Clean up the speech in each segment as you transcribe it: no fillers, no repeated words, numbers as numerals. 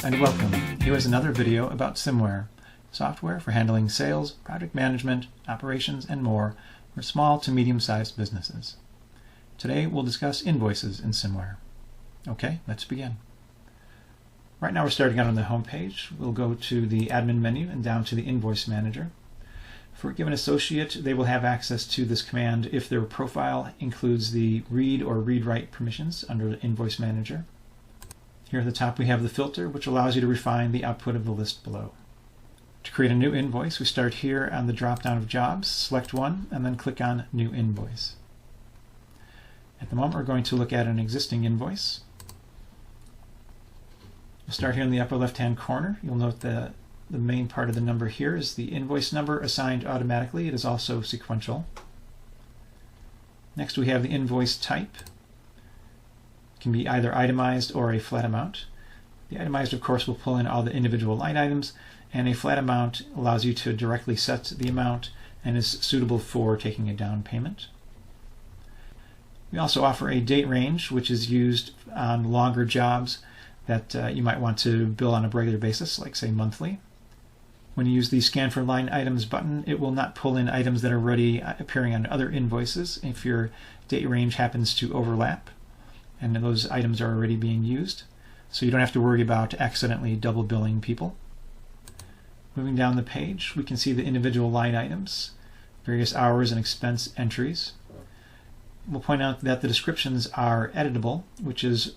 and welcome. Here is another video about SMMware, software for handling sales, project management, operations, and more for small to medium-sized businesses. Today we'll discuss invoices in SMMware. Okay, let's begin. Right now we're starting out on the home page. We'll go to the admin menu and down to the invoice manager. For a given associate, they will have access to this command if their profile includes the read or read-write permissions under the invoice manager. Here at the top we have the filter, which allows you to refine the output of the list below. To create a new invoice, we start here on the drop-down of jobs, select one, and then click on New Invoice. At the moment we're going to look at an existing invoice. We'll start here in the upper left-hand corner. You'll note the main part of the number here is the invoice number assigned automatically. It is also sequential. Next we have the invoice type. Can be either itemized or a flat amount. The itemized, of course, will pull in all the individual line items, and a flat amount allows you to directly set the amount and is suitable for taking a down payment. We also offer a date range, which is used on longer jobs that you might want to bill on a regular basis, like say monthly. When you use the Scan for Line Items button, it will not pull in items that are already appearing on other invoices if your date range happens to overlap and those items are already being used, so you don't have to worry about accidentally double billing people. Moving down the page, we can see the individual line items, various hours and expense entries. We'll point out that the descriptions are editable, which is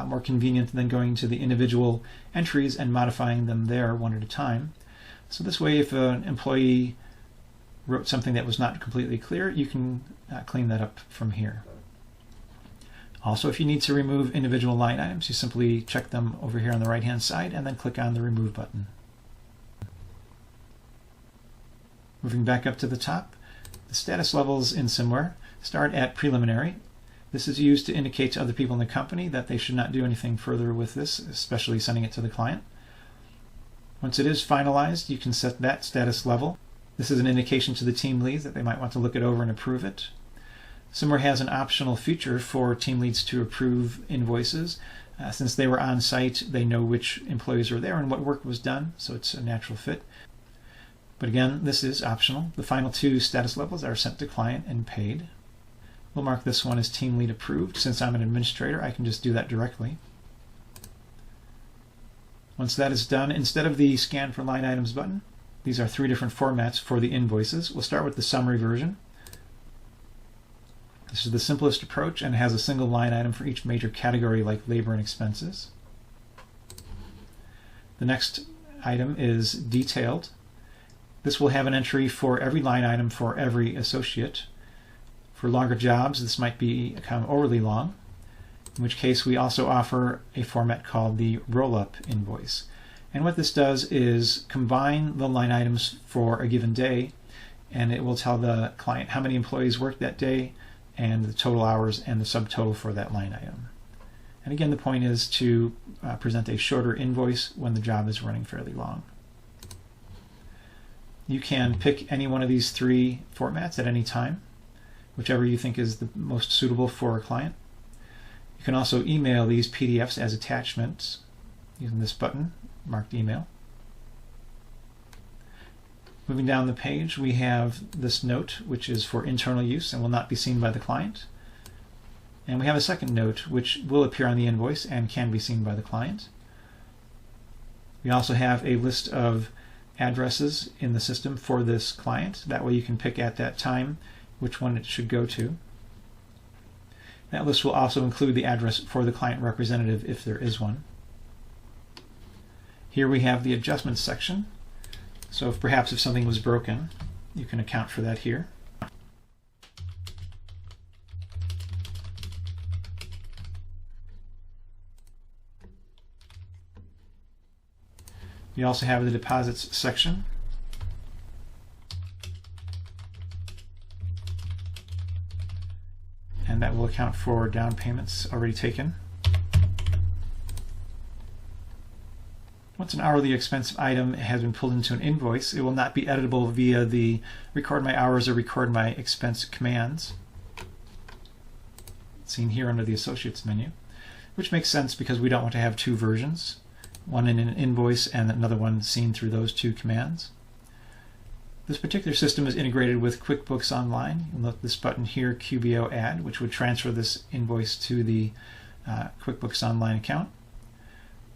more convenient than going to the individual entries and modifying them there one at a time. So this way, if an employee wrote something that was not completely clear, you can clean that up from here. Also, if you need to remove individual line items, you simply check them over here on the right-hand side and then click on the Remove button. Moving back up to the top, the status levels in SMMware start at Preliminary. This is used to indicate to other people in the company that they should not do anything further with this, especially sending it to the client. Once it is finalized, you can set that status level. This is an indication to the team leads that they might want to look it over and approve it. SMMware has an optional feature for team leads to approve invoices. Since they were on site, they know which employees were there and what work was done, so it's a natural fit. But again, this is optional. The final two status levels are sent to client and paid. We'll mark this one as team lead approved. Since I'm an administrator, I can just do that directly. Once that is done, instead of the Scan for Line Items button, these are three different formats for the invoices. We'll start with the summary version. This is the simplest approach and has a single line item for each major category like labor and expenses. The next item is detailed. This will have an entry for every line item for every associate. For longer jobs, this might become overly long, in which case we also offer a format called the roll-up invoice. And what this does is combine the line items for a given day, and it will tell the client how many employees worked that day and the total hours and the subtotal for that line item. And again, the point is to present a shorter invoice when the job is running fairly long. You can pick any one of these three formats at any time, whichever you think is the most suitable for a client. You can also email these PDFs as attachments using this button marked Email. Moving down the page, we have this note, which is for internal use and will not be seen by the client. And we have a second note, which will appear on the invoice and can be seen by the client. We also have a list of addresses in the system for this client. That way you can pick at that time which one it should go to. That list will also include the address for the client representative if there is one. Here we have the adjustments section. So if something was broken, you can account for that here. We also have the deposits section. And that will account for down payments already taken. Once an hourly expense item has been pulled into an invoice, it will not be editable via the record my hours or record my expense commands seen here under the Associates menu, which makes sense because we don't want to have two versions. one in an invoice and another one seen through those two commands. This particular system is integrated with QuickBooks Online. You'll note this button here, QBO Add, which would transfer this invoice to the QuickBooks Online account.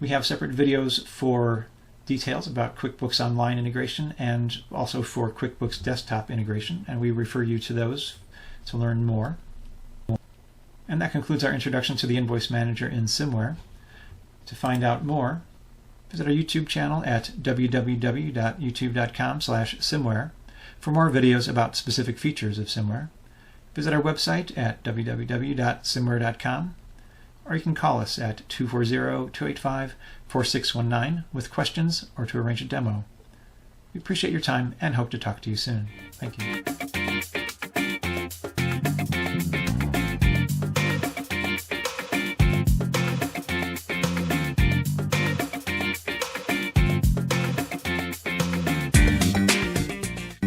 We have separate videos for details about QuickBooks Online integration and also for QuickBooks Desktop integration, and we refer you to those to learn more. And that concludes our introduction to the Invoice Manager in SMMware. To find out more, visit our YouTube channel at www.youtube.com/SMMware for more videos about specific features of SMMware. Visit our website at www.smware.com, or you can call us at 240-285-4619 with questions or to arrange a demo. We appreciate your time and hope to talk to you soon. Thank you.